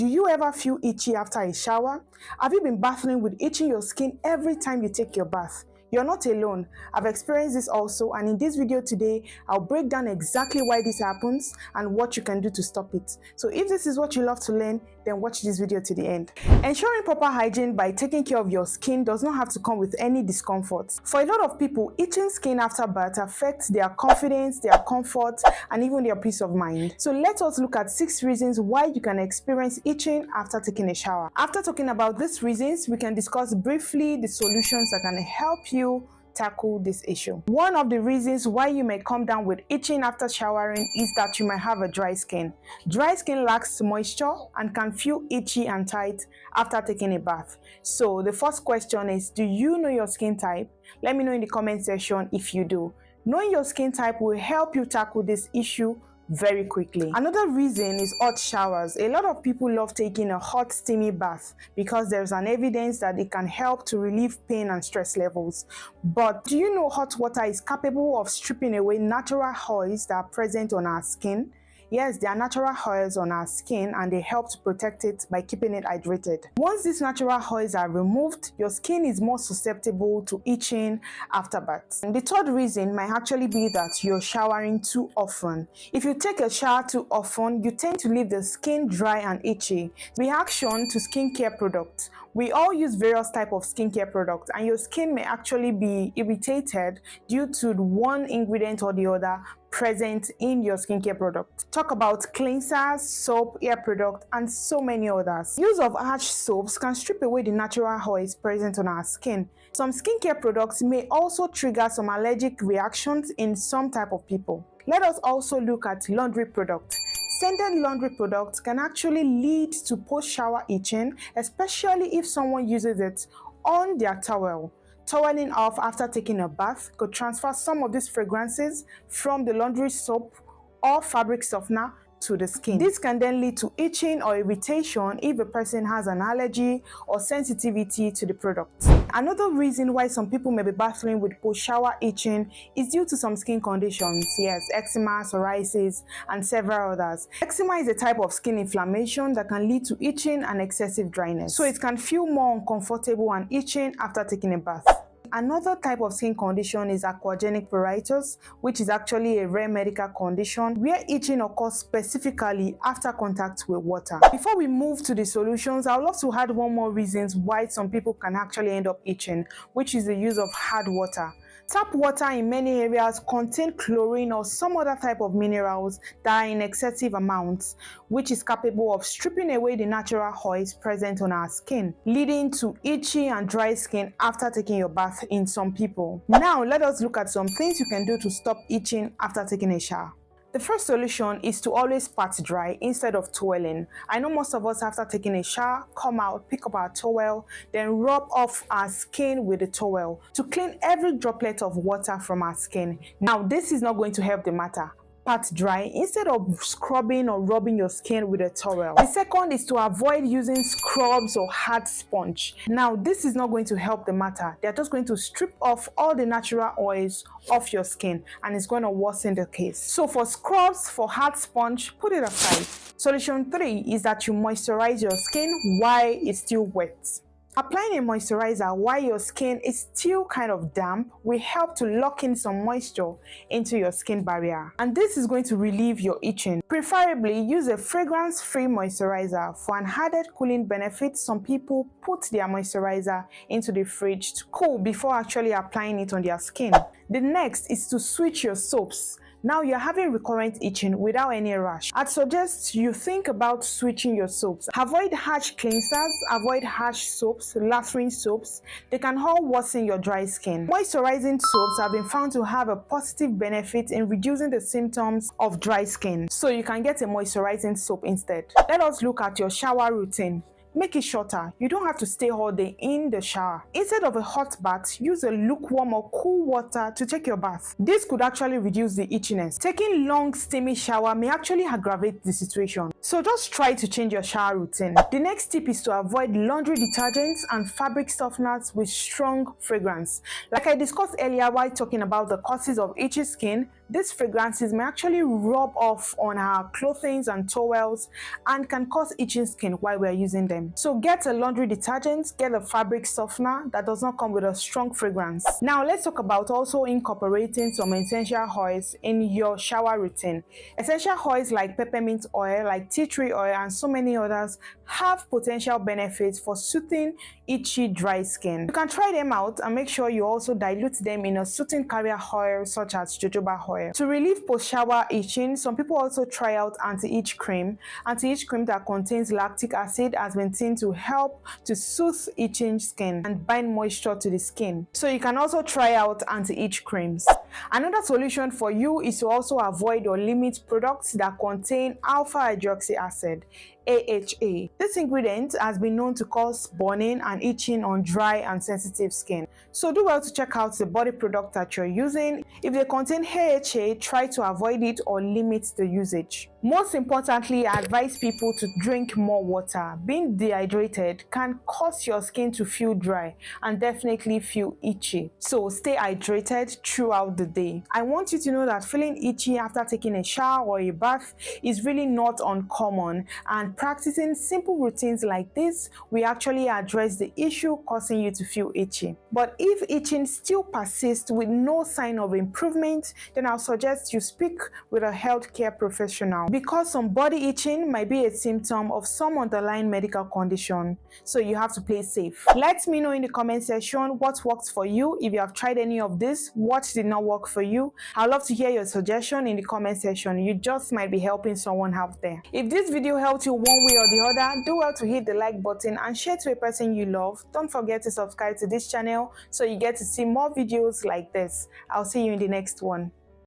Do you ever feel itchy after a shower? Have you been battling with itching your skin every time you take your bath? You're not alone. I've experienced this also, and in this video today, I'll break down exactly why this happens and what you can do to stop it. So if this is what you love to learn, then watch this video to the end. Ensuring proper hygiene by taking care of your skin does not have to come with any discomfort. For a lot of people, itching skin after bath affects their confidence, their comfort, and even their peace of mind. So let us look at 6 reasons why you can experience itching after taking a shower. After talking about these reasons, we can discuss briefly the solutions that can help you tackle this issue. One of the reasons why you may come down with itching after showering is that you might have a dry skin. Dry skin lacks moisture and can feel itchy and tight after taking a bath. So the first question is, do you know your skin type? Let me know in the comment section if you do. Knowing your skin type will help you tackle this issue very quickly. Another reason is hot showers. A lot of people love taking a hot steamy bath because there's an evidence that it can help to relieve pain and stress levels. But do you know hot water is capable of stripping away natural oils that are present on our skin? Yes, there are natural oils on our skin and they help to protect it by keeping it hydrated. Once these natural oils are removed, your skin is more susceptible to itching after bath. And the third reason might actually be that you're showering too often. If you take a shower too often, you tend to leave the skin dry and itchy. Reaction to skincare products. We all use various types of skincare products and your skin may actually be irritated due to one ingredient or the other present in your skincare product. Talk about cleansers, soap, hair product, and so many others. Use of harsh soaps can strip away the natural oils present on our skin. Some skincare products may also trigger some allergic reactions in some type of people. Let us also look at laundry products. Scented laundry products can actually lead to post-shower itching, especially if someone uses it on their towel. Toweling off after taking a bath could transfer some of these fragrances from the laundry soap or fabric softener to the skin. This can then lead to itching or irritation if a person has an allergy or sensitivity to the product. Another reason why some people may be battling with post-shower itching is due to some skin conditions. Yes, eczema, psoriasis, and several others. Eczema is a type of skin inflammation that can lead to itching and excessive dryness. So it can feel more uncomfortable and itching after taking a bath. Another type of skin condition is aquagenic pruritus, which is actually a rare medical condition where itching occurs specifically after contact with water. Before we move to the solutions, I would love to add one more reasons why some people can actually end up itching, which is the use of hard water. Tap water in many areas contain chlorine or some other type of minerals that are in excessive amounts, which is capable of stripping away the natural oils present on our skin, leading to itchy and dry skin after taking your bath in some people. Now, let us look at some things you can do to stop itching after taking a shower. The first solution is to always pat dry instead of toweling. I know most of us after taking a shower, come out, pick up our towel, then rub off our skin with the towel to clean every droplet of water from our skin. Now, this is not going to help the matter. Pat dry instead of scrubbing or rubbing your skin with a towel. The second is to avoid using scrubs or hard sponge. Now, this is not going to help the matter. They're just going to strip off all the natural oils off your skin and it's going to worsen the case. So for scrubs, for hard sponge, put it aside. Solution 3 is that you moisturize your skin while it's still wet. Applying a moisturizer while your skin is still kind of damp will help to lock in some moisture into your skin barrier. And this is going to relieve your itching. Preferably, use a fragrance-free moisturizer. For an added cooling benefit, some people put their moisturizer into the fridge to cool before actually applying it on their skin. The next is to switch your soaps. Now you're having recurrent itching without any rash. I'd suggest you think about switching your soaps. Avoid harsh cleansers, avoid harsh soaps, lathering soaps. They can all worsen your dry skin. Moisturizing soaps have been found to have a positive benefit in reducing the symptoms of dry skin. So you can get a moisturizing soap instead. Let us look at your shower routine. Make it shorter. You don't have to stay all day in the shower. Instead of a hot bath, use a lukewarm or cool water to take your bath. This could actually reduce the itchiness. Taking long steamy shower may actually aggravate the situation. So just try to change your shower routine. The next tip is to avoid laundry detergents and fabric softeners with strong fragrance. Like I discussed earlier while talking about the causes of itchy skin, these fragrances may actually rub off on our clothing and towels and can cause itching skin while we're using them. So get a laundry detergent, get a fabric softener that does not come with a strong fragrance. Now let's talk about also incorporating some essential oils in your shower routine. Essential oils like peppermint oil, like tea tree oil, and so many others have potential benefits for soothing itchy, dry skin. You can try them out and make sure you also dilute them in a soothing carrier oil such as jojoba oil. To relieve post-shower itching, some people also try out anti-itch cream. Anti-itch cream that contains lactic acid has been seen to help to soothe itching skin and bind moisture to the skin. So you can also try out anti-itch creams. Another solution for you is to also avoid or limit products that contain alpha hydroxy acid, AHA. This ingredient has been known to cause burning and itching on dry and sensitive skin. So do well to check out the body product that you're using. If they contain AHA, try to avoid it or limit the usage. Most importantly, I advise people to drink more water. Being dehydrated can cause your skin to feel dry and definitely feel itchy. So stay hydrated throughout the day. I want you to know that feeling itchy after taking a shower or a bath is really not uncommon, and practicing simple routines like this will actually address the issue causing you to feel itchy. But if itching still persists with no sign of improvement, then I'll suggest you speak with a healthcare professional, because some body itching might be a symptom of some underlying medical condition, so you have to play safe. Let me know in the comment section what worked for you. If you have tried any of this, what did not work for you. I'd love to hear your suggestion in the comment section. You just might be helping someone out there. If this video helped you one way or the other, do well to hit the like button and share to a person you love. Don't forget to subscribe to this channel so you get to see more videos like this. I'll see you in the next one.